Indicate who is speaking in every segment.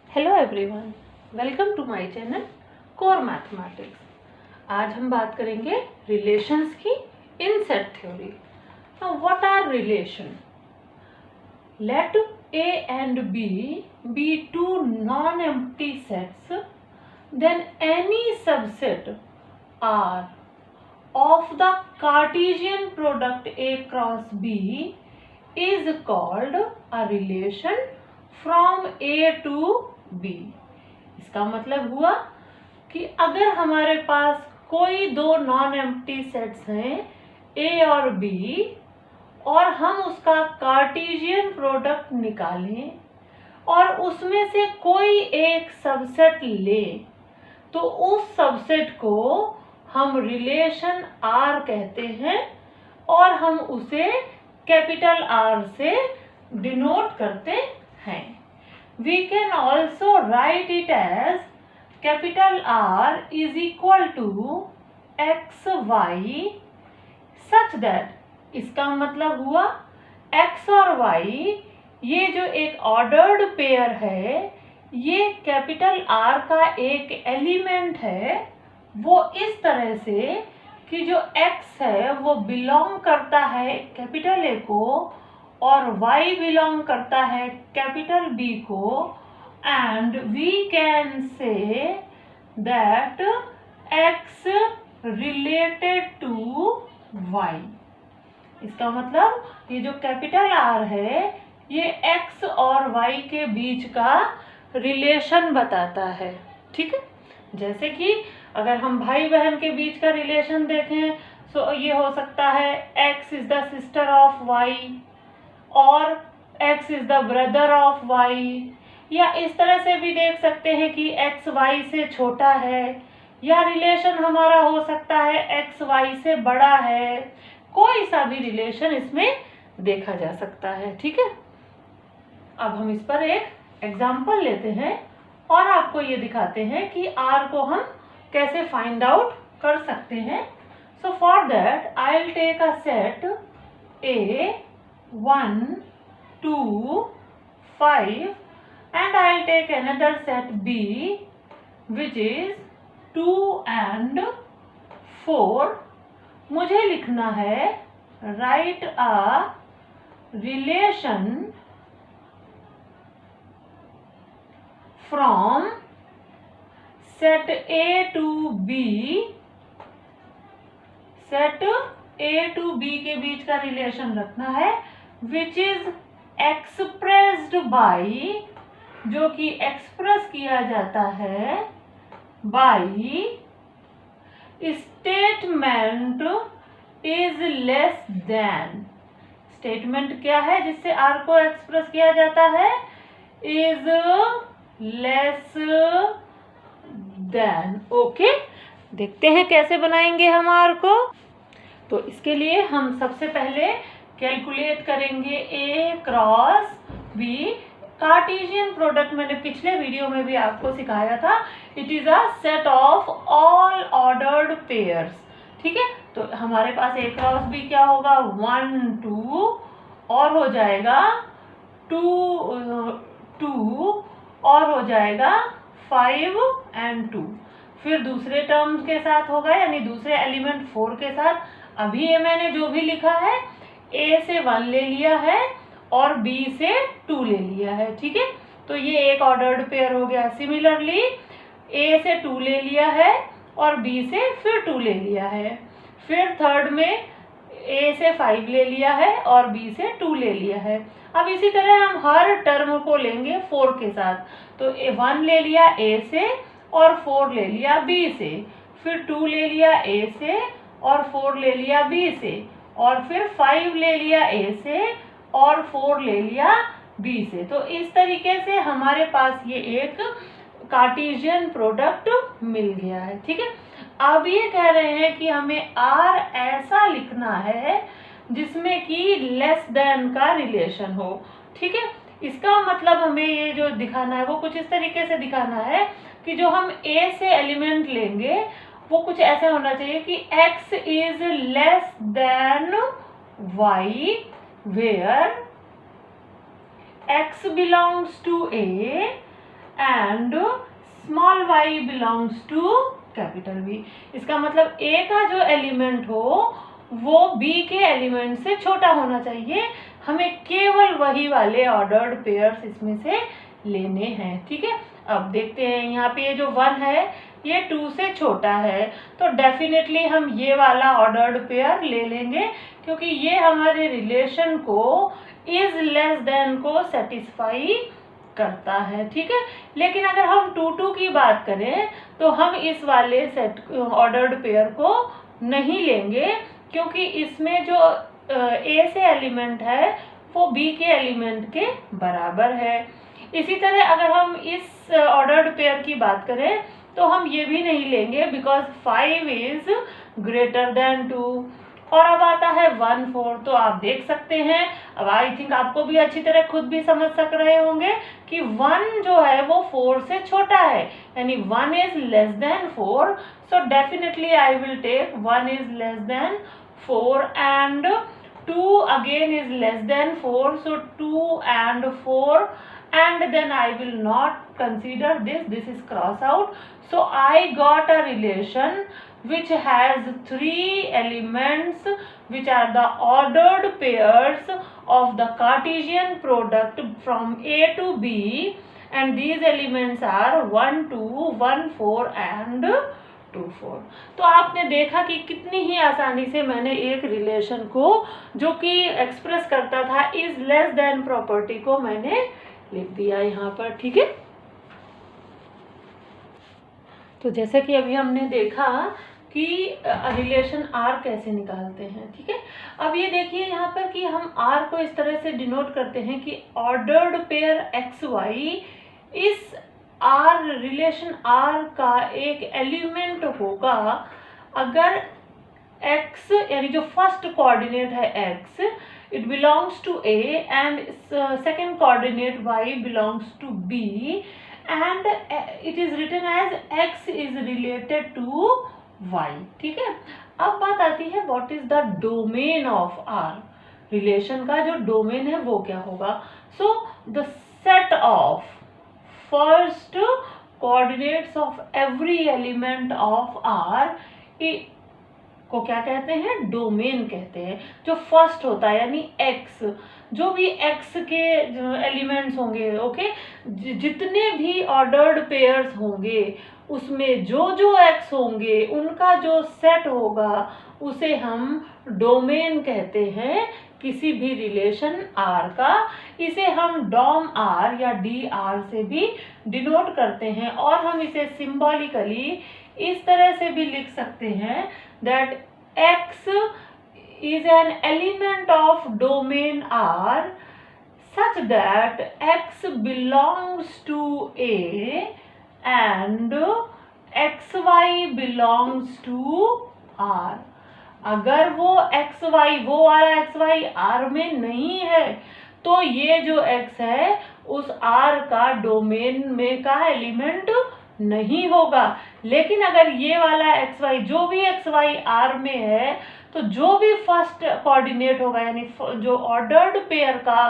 Speaker 1: Hello everyone, welcome to my channel core mathematics. आज हम बात करेंगे रिलेशंस की in set theory. Now what are relation? Let A and B be two non-empty sets, then any subset R of the Cartesian product A cross B is called a relation from A to B। इसका मतलब हुआ कि अगर हमारे पास कोई दो non empty sets हैं A और B और हम उसका कार्टेशियन प्रोडक्ट निकालें और उसमें से कोई एक सबसेट ले तो उस सबसेट को हम रिलेशन R कहते हैं और हम उसे कैपिटल R से डिनोट करते हैं। We can also write it as capital R is equal to x y such that, इसका मतलब हुआ x और y ये जो एक ऑर्डर्ड पेयर है ये कैपिटल R का एक एलिमेंट है, वो इस तरह से कि जो x है वो बिलोंग करता है कैपिटल A को और y बिलोंग करता है कैपिटल B को, and we can say that x related to y। इसका मतलब ये जो कैपिटल R है ये x और y के बीच का रिलेशन बताता है। ठीक है, जैसे कि अगर हम भाई बहन के बीच का रिलेशन देखें तो ये हो सकता है x is the sister of y और x is the brother of y, या इस तरह से भी देख सकते हैं कि x y से छोटा है, या रिलेशन हमारा हो सकता है x y से बड़ा है। कोई सा भी रिलेशन इसमें देखा जा सकता है। ठीक है, अब हम इस पर एक एग्जाम्पल लेते हैं और आपको ये दिखाते हैं कि R को हम कैसे फाइंड आउट कर सकते हैं। So for that I will take a set A 1, 2, 5 and I will take another set B which is 2 and 4। मुझे लिखना है write a relation from set A to B, set A to B के बीच का relation रखना है which is expressed by, जो कि express किया जाता है by statement is less then. Statement क्या है जिससे R को एक्सप्रेस किया जाता है? Is less then. ओके, देखते हैं कैसे बनाएंगे हम R को। तो इसके लिए हम सबसे पहले कैलकुलेट करेंगे A cross B। Cartesian product मैंने पिछले वीडियो में भी आपको सिखाया था, it is a set of all ordered pairs. ठीक है, तो हमारे पास A क्रॉस B क्या होगा? 1 2 और हो जाएगा 2 और हो जाएगा 5 and 2। फिर दूसरे टर्म्स के साथ होगा यानी दूसरे एलिमेंट 4 के साथ। अभी ये मैंने जो भी लिखा है A से 1 ले लिया है और B से 2 ले लिया है। ठीक है, तो ये एक ऑर्डर्ड पेयर हो गया। सिमिलरली A से 2 ले लिया है और B से फिर 2 ले लिया है। फिर थर्ड में A से 5 ले लिया है और B से 2 ले लिया है। अब इसी तरह हम हर टर्म को लेंगे 4 के साथ। तो 1 ले लिया A से और 4 ले लिया B से, फिर 2 ले लिया A से और 4 ले लिया B से, और फिर 5 ले लिया A से और 4 ले लिया B से। तो इस तरीके से हमारे पास ये एक कार्टेशियन प्रोडक्ट मिल गया है। ठीक है, अब ये कह रहे हैं कि हमें R ऐसा लिखना है जिसमें कि लेस देन का रिलेशन हो। ठीक है, इसका मतलब हमें ये जो दिखाना है वो कुछ इस तरीके से दिखाना है कि जो हम A से एलिमेंट लेंगे वो कुछ ऐसे होना चाहिए कि x is less than y where x belongs to A and small y belongs to capital B। इसका मतलब A का जो एलिमेंट हो वो B के एलिमेंट से छोटा होना चाहिए। हमें केवल वही वाले ऑर्डर्ड पेयर्स इसमें से लेने हैं। ठीक है, अब देखते हैं यहाँ पे ये जो 1 है ये 2 से छोटा है, तो डेफिनेटली हम ये वाला ऑर्डर्ड पेयर ले लेंगे क्योंकि ये हमारे रिलेशन को इज लेस देन को सेटिस्फाई करता है। ठीक है, लेकिन अगर हम 2 की बात करें तो हम इस वाले सेट ऑर्डर्ड पेयर को नहीं लेंगे क्योंकि इसमें जो A से एलिमेंट है वो B के एलिमेंट के बराबर है। इसी तरह अगर हम इस ऑर्डर्ड पेयर की बात करें तो हम ये भी नहीं लेंगे बिकॉज 5 इज ग्रेटर देन 2। और अब आता है 1 4। तो आप देख सकते हैं, अब आई थिंक आपको भी अच्छी तरह खुद भी समझ सक रहे होंगे कि 1 जो है वो 4 से छोटा है, यानी 1 is less than 4। So definitely I will take 1 is less than 4 and 2 again is less than 4। So 2 and 4 and then I will not consider this is cross out. So I got a relation which has 3 elements which are the ordered pairs of the Cartesian product from A to B, and these elements are 1 2 1 4 and 2 4। तो आपने देखा कि कितनी ही आसानी से मैंने एक relation को जो कि एक्सप्रेस करता था इज लेस देन प्रॉपर्टी को मैंने लिख दिया यहाँ पर। ठीक है, तो जैसे कि अभी हमने देखा कि रिलेशन R कैसे निकालते हैं। ठीक है, अब ये देखिए यहाँ पर कि हम R को इस तरह से डिनोट करते हैं कि ऑर्डर्ड पेयर XY इस R रिलेशन R का एक एलिमेंट होगा अगर X यानी जो फर्स्ट कोऑर्डिनेट है X it belongs to A and second coordinate Y belongs to B and it is written as X is related to Y। ठीक है, अब बात आती है what is the domain of R। Relation का जो domain है वो क्या होगा। सो the set of first coordinates of every element of R को क्या कहते हैं, डोमेन कहते हैं। जो फर्स्ट होता है यानी x, जो भी x के एलिमेंट्स होंगे, ओके, जितने भी ऑर्डर्ड पेयर्स होंगे उसमें जो जो x होंगे उनका जो सेट होगा उसे हम डोमेन कहते हैं किसी भी रिलेशन R का। इसे हम डॉम R या dr से भी डिनोट करते हैं और हम इसे सिंबॉलिकली इस तरह से भी लिख सकते हैं that X is an element of domain R such that X belongs to A and XY belongs to R। अगर वो XY वो वाला XY R में नहीं है तो ये जो X है उस R का डोमेन में का एलिमेंट नहीं होगा। लेकिन अगर ये वाला XY जो भी XY R में है तो जो भी फर्स्ट कोऑर्डिनेट होगा यानी जो ऑर्डर्ड पेयर का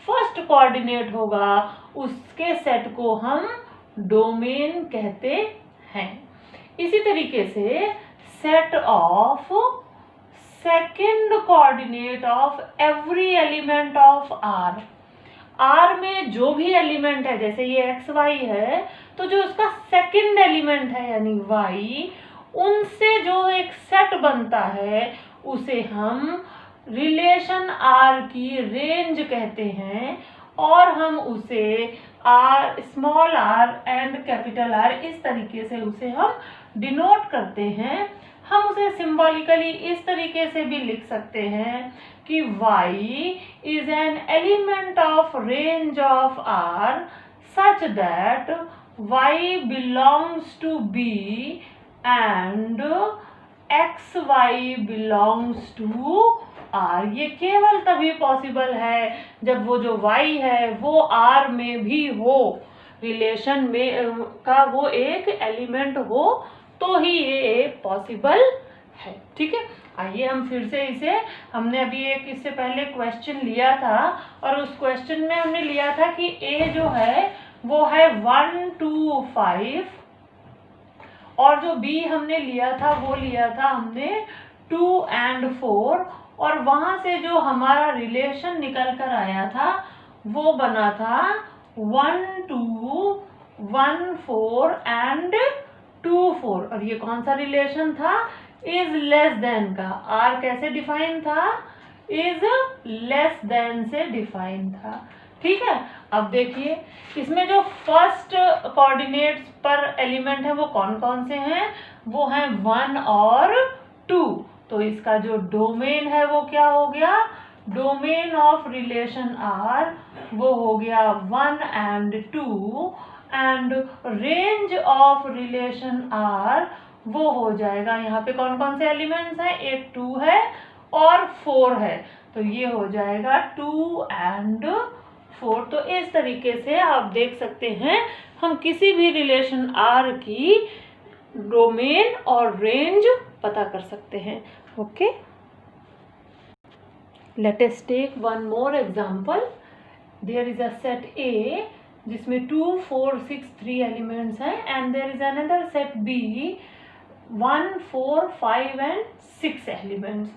Speaker 1: फर्स्ट कोऑर्डिनेट होगा उसके सेट को हम डोमेन कहते हैं। इसी तरीके से set of second coordinate of every element of R। R में जो भी एलिमेंट है जैसे ये XY है तो जो उसका सेकंड एलिमेंट है यानी Y, उनसे जो एक सेट बनता है उसे हम रिलेशन R की रेंज कहते हैं और हम उसे R small r and capital R इस तरीके से उसे हम डिनोट करते हैं। हम उसे सिंबॉलिकली इस तरीके से भी लिख सकते हैं कि Y is an element of range of R such that Y belongs to B and XY belongs to R। ये केवल तभी पॉसिबल है जब वो जो Y है वो R में भी हो, रिलेशन में का वो एक एलिमेंट हो तो ही ये पॉसिबल है। ठीक है, आइए हम फिर से इसे, हमने अभी एक इससे पहले क्वेश्चन लिया था और उस क्वेश्चन में हमने लिया था कि A जो है वो है 1 2 5, और जो बी हमने लिया था वो लिया था हमने 2 and 4, और वहां से जो हमारा रिलेशन निकल कर आया था वो बना था 1 2 1 4 and 2 4। और ये कौन सा रिलेशन था? इज लेस देन का। आर कैसे डिफाइन था? इज लेस देन से डिफाइन था। ठीक है, अब देखिए इसमें जो फर्स्ट कोऑर्डिनेट्स पर एलिमेंट है वो कौन कौन से हैं? वो हैं 1 और 2। तो इसका जो डोमेन है वो क्या हो गया? डोमेन ऑफ रिलेशन आर वो हो गया 1 and 2, and range of relation R वो हो जाएगा, यहाँ पे कौन कौन से एलिमेंट्स हैं? एक 2 है और 4 है, तो ये हो जाएगा 2 and 4। तो इस तरीके से आप देख सकते हैं हम किसी भी रिलेशन आर की डोमेन और रेंज पता कर सकते हैं। Okay, let us take one more example. There is a set A जिसमें 2 4 6 3 एलिमेंट्स हैं, and there is another set B 1 4 5 and 6 elements।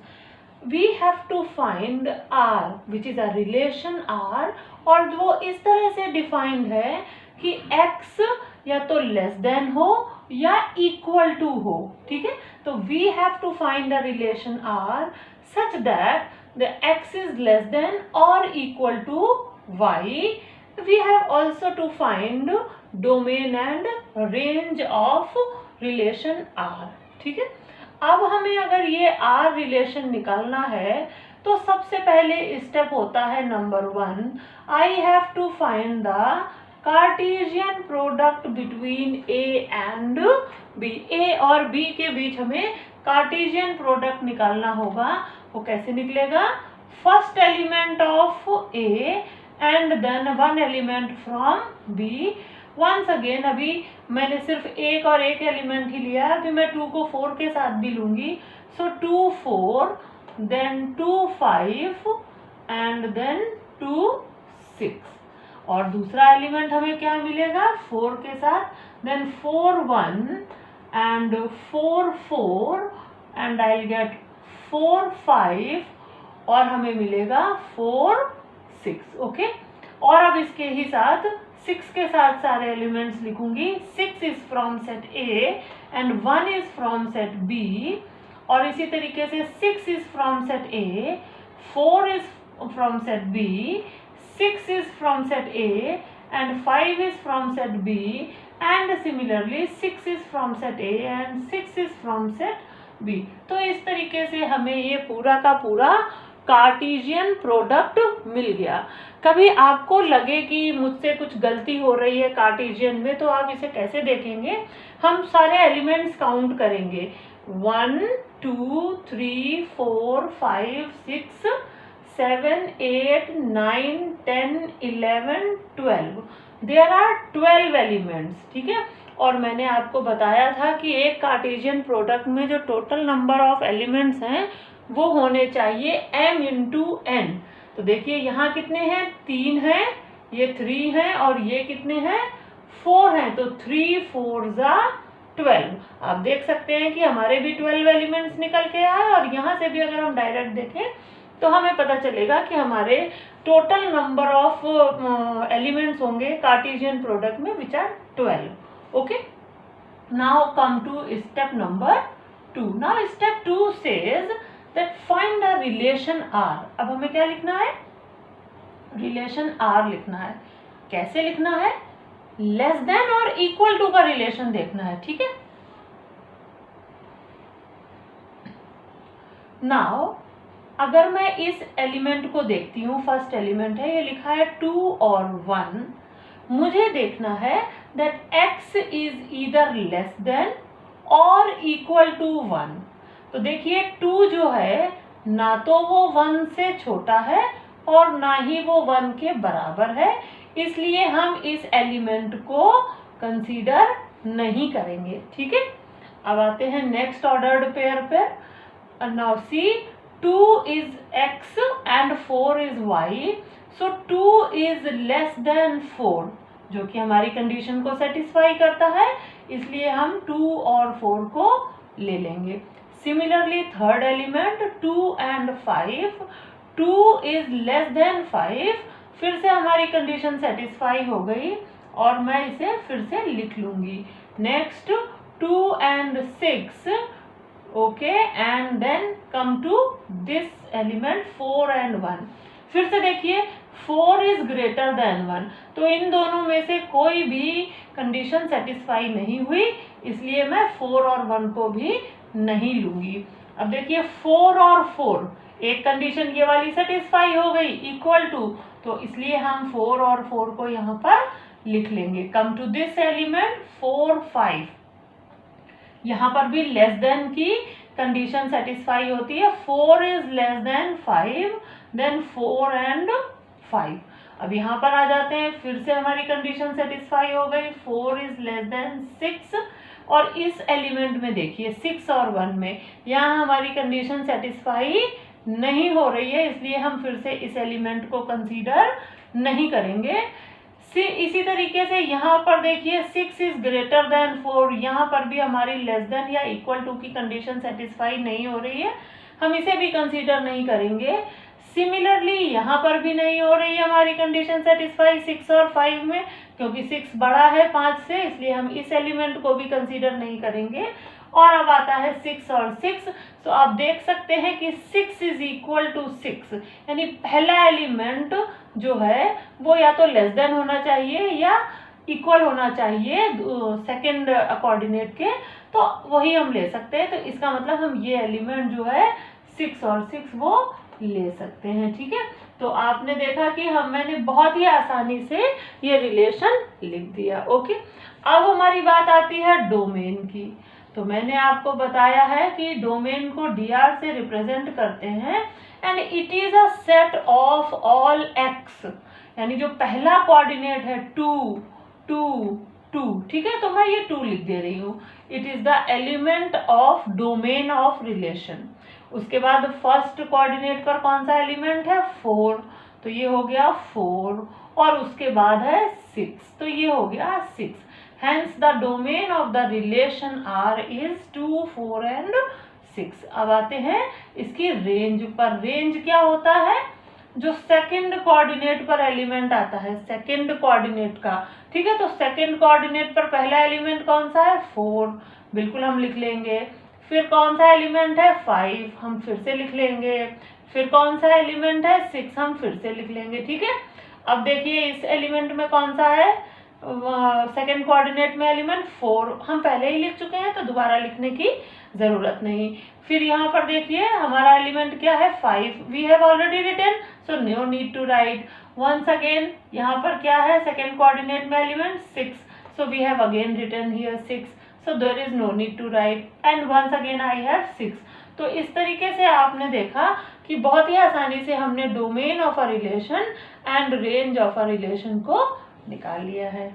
Speaker 1: We have to find R which is a relation R, और वो इस तरह से defined है कि X या तो लेस देन हो या इक्वल टू हो। ठीक है, तो we have to find the relation R such that the X is less than or equal to Y। We have also to find domain and range of relation R। ठीक है, अब हमें अगर ये R रिलेशन निकालना है तो सबसे पहले स्टेप होता है number 1, I have to find the Cartesian product between A and B. A और बी के बीच हमें कार्टेशियन प्रोडक्ट निकालना होगा। वो कैसे निकलेगा? First element of A and then one element from B. Once again अभी मैंने सिर्फ एक और एक एलिमेंट ही लिया है, अभी मैं 2 को 4 के साथ भी लूंगी। सो 2 4 देन 2 5 एंड देन 2 6, और दूसरा एलिमेंट हमें क्या मिलेगा 4 के साथ, then 4 1 and 4 4 and I will get 4 5, और हमें मिलेगा 4 6। ओके, और अब इसके ही साथ 6 के साथ सारे एलिमेंट्स लिखूंगी। 6 is from set A and 1 is from set B, और इसी तरीके से 6 is from set A, 4 is from set B, 6 is from set A and 5 is from set B, and similarly 6 is from set A and 6 is from set B। तो इस तरीके से हमें ये पूरा का पूरा कार्टेशियन प्रोडक्ट मिल गया। कभी आपको लगे कि मुझसे कुछ गलती हो रही है कार्टेशियन में, तो आप इसे कैसे देखेंगे? हम सारे एलिमेंट्स काउंट करेंगे, 1 2 3 4 5 6 7 8 9 10 11 12। There are 12 elements. ठीक है, और मैंने आपको बताया था कि एक कार्टेशियन प्रोडक्ट में जो टोटल नंबर ऑफ एलिमेंट्स हैं वो होने चाहिए m इंटू n। तो देखिए यहाँ कितने हैं? 3 हैं, ये 3 हैं, और ये कितने हैं? 4 हैं। तो 3 4 12। आप देख सकते हैं कि हमारे भी 12 एलिमेंट्स निकल के आए, और यहाँ से भी अगर हम डायरेक्ट देखें तो हमें पता चलेगा कि हमारे टोटल नंबर ऑफ एलिमेंट्स होंगे कार्टेशियन प्रोडक्ट में which are 12। Okay, now come to step number 2। Now step 2 says that find the relation R. अब हमें क्या लिखना है? रिलेशन आर लिखना है। कैसे लिखना है? लेस देन और इक्वल टू का रिलेशन देखना है। ठीक है, नाउ अगर मैं इस एलिमेंट को देखती हूँ, फर्स्ट एलिमेंट है, ये लिखा है 2 और 1, मुझे देखना है that x is either less than और इक्वल टू 1। तो देखिए 2 जो है ना तो वो 1 से छोटा है और ना ही वो 1 के बराबर है, इसलिए हम इस एलिमेंट को कंसीडर नहीं करेंगे। ठीक है, अब आते हैं नेक्स्ट ऑर्डर्ड पेयर पे। Now see 2 is x and 4 is y, so 2 is less than 4। जो कि हमारी कंडीशन को सेटिस्फाई करता है, इसलिए हम 2 और 4 को ले लेंगे। Similarly third element 2 and 5, 2 is less than 5, फिर से हमारी कंडीशन सेटिस्फाई हो गई और मैं इसे फिर से लिख लूंगी। Next 2 and 6, okay, and then come to this element 4 and 1। फिर से देखिए 4 इज ग्रेटर देन 1, तो इन दोनों में से कोई भी कंडीशन सेटिस्फाई नहीं हुई, इसलिए मैं 4 और 1 को भी नहीं लूंगी। अब देखिए 4 और 4, एक कंडीशन ये वाली सेटिस्फाई हो गई इक्वल टू, तो इसलिए हम 4 और 4 को यहाँ पर लिख लेंगे। कम टू दिस एलिमेंट 4 5, यहाँ पर भी लेस देन की कंडीशन सेटिस्फाई होती है। 4 is less than 5, then 4 and 5। अब यहाँ पर आ जाते हैं, फिर से हमारी कंडीशन सेटिस्फाई हो गई, 4 इज लेस देन 6, और इस एलिमेंट में देखिए 6 और 1 में यहाँ हमारी कंडीशन सेटिस्फाई नहीं हो रही है, इसलिए हम फिर से इस एलिमेंट को कंसीडर नहीं करेंगे। इसी तरीके से यहाँ पर देखिए 6 इज ग्रेटर देन 4, यहाँ पर भी हमारी लेस देन या इक्वल टू की कंडीशन सेटिस्फाई नहीं हो रही है, हम इसे भी कंसीडर नहीं करेंगे। सिमिलरली यहाँ पर भी नहीं हो रही है हमारी कंडीशन सेटिस्फाई 6 और 5 में, क्योंकि 6 बड़ा है 5 से, इसलिए हम इस एलिमेंट को भी कंसीडर नहीं करेंगे। और अब आता है 6 और 6, तो आप देख सकते हैं कि 6 इज इक्वल टू 6, यानी पहला एलिमेंट जो है वो या तो लेस देन होना चाहिए या इक्वल होना चाहिए सेकंड कोऑर्डिनेट के, तो वही हम ले सकते हैं। तो इसका मतलब हम ये एलिमेंट जो है 6 और 6 वो ले सकते हैं, ठीक है। तो आपने देखा कि मैंने बहुत ही आसानी से ये रिलेशन लिख दिया, ओके। अब हमारी बात आती है डोमेन की। तो मैंने आपको बताया है कि डोमेन को dr से रिप्रेजेंट करते हैं, and it is a set of all x, यानी जो पहला कोऑर्डिनेट है 2 2 2, ठीक है, तो मैं ये 2 लिख दे रही हूँ। It is the element of domain of relation. उसके बाद फर्स्ट कोऑर्डिनेट पर कौन सा एलिमेंट है 4, तो ये हो गया 4, और उसके बाद है 6, तो ये हो गया 6। Hence the domain of the relation R is 2, 4 and 6। अब आते हैं इसकी रेंज पर। रेंज क्या होता है, जो सेकंड कोऑर्डिनेट पर एलिमेंट आता है, सेकंड कोऑर्डिनेट का, ठीक है। तो सेकंड कोऑर्डिनेट पर पहला एलिमेंट कौन सा है 4, बिल्कुल हम लिख लेंगे। फिर कौन सा एलिमेंट है 5, हम फिर से लिख लेंगे। फिर कौन सा एलिमेंट है 6, हम फिर से लिख लेंगे, ठीक है। अब देखिए इस एलिमेंट में कौन सा है, सेकेंड कोऑर्डिनेट में एलिमेंट 4 हम पहले ही लिख चुके हैं, तो दोबारा लिखने की जरूरत नहीं। फिर यहाँ पर देखिए हमारा एलिमेंट क्या है 5, we have already written, so no need to write. Once again यहाँ पर क्या है सेकेंड कोऑर्डिनेट में element 6, so we have again written here 6, so there is no need to write, and once again I have 6। तो इस तरीके से आपने देखा कि बहुत ही आसानी से हमने domain of a relation and range of a relation को निकाल लिया है।